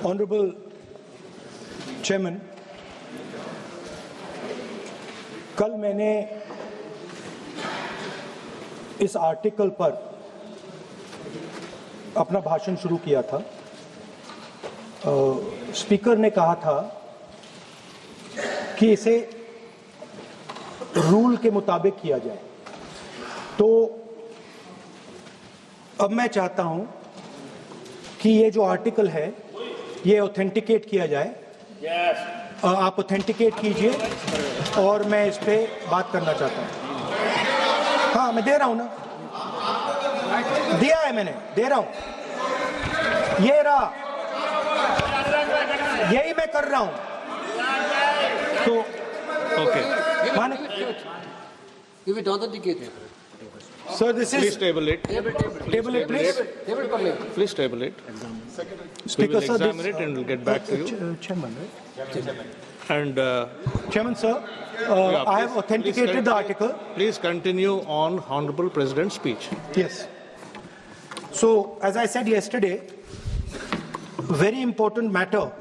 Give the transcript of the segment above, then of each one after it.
Honorable Chairman, कल मैंने इस आर्टिकल पर अपना भाषण शुरू किया था। स्पीकर ने कहा था कि इसे रूल के मुताबिक किया जाए, तो अब मैं चाहता हूं कि ये जो आर्टिकल है ये ऑथेंटिकेट किया जाए। आप ऑथेंटिकेट कीजिए और मैं इस पे बात करना चाहता हूं। हाँ, मैं दे रहा हूं ना, दिया है मैंने, दे रहा हूं, ये रहा, यही मैं कर रहा हूं। तो माने Give it authenticated. Sir, this is Please table it. table it, please. Please table it. We Speaker, will sir, examine this, it and we'll get back to you. Chairman, right? And Chairman, sir, yeah, I have authenticated the article. Please continue on Honorable President's speech. Yes. So, as I said yesterday, very important matter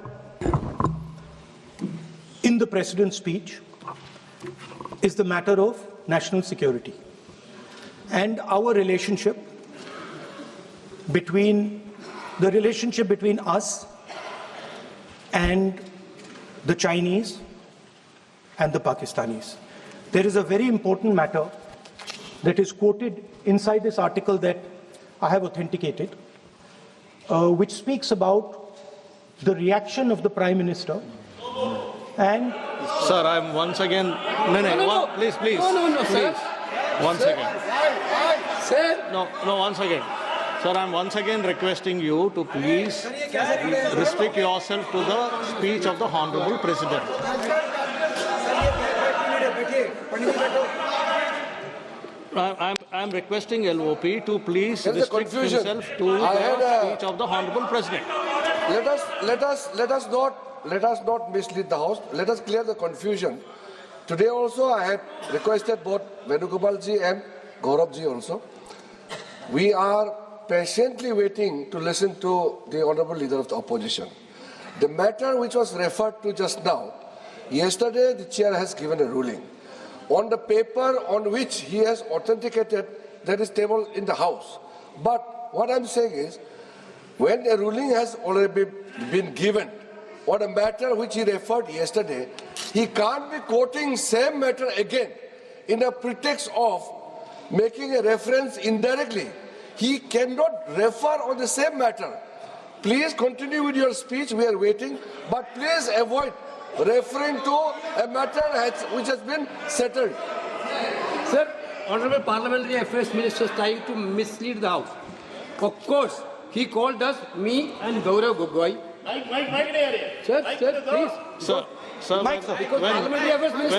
in the President's speech is the matter of national security and our relationship between us and the Chinese and the Pakistanis. There is a very important matter that is quoted inside this article that I have authenticated, which speaks about the reaction of the Prime Minister and... Sir, I'm once again... No. Please. No, sir. Once again. Sir. No, once again. Sir, I'm once again requesting you to please restrict yourself to the speech of the Honorable President. I'm requesting LOP to please restrict himself to the speech of the Honorable President. Let us not mislead the House. Let us clear the confusion. Today also I had requested both Venugopalji and Gauravji also. We are patiently waiting to listen to the Honorable Leader of the Opposition. The matter which was referred to just now, yesterday the Chair has given a ruling. On the paper on which he has authenticated, that is tabled in the House. But what I'm saying is, when a ruling has already been given on a matter which he referred yesterday, he can't be quoting same matter again in a pretext of making a reference indirectly. He cannot refer on the same matter. Please continue with your speech, we are waiting, but please avoid referring to a matter which has been settled. Sir, Honorable Parliamentary Affairs Minister is trying to mislead the House. Of course, he called us, me and Gaurav Gogoi. Sir, please. Sir, Mike, sir. Because Parliamentary Affairs Minister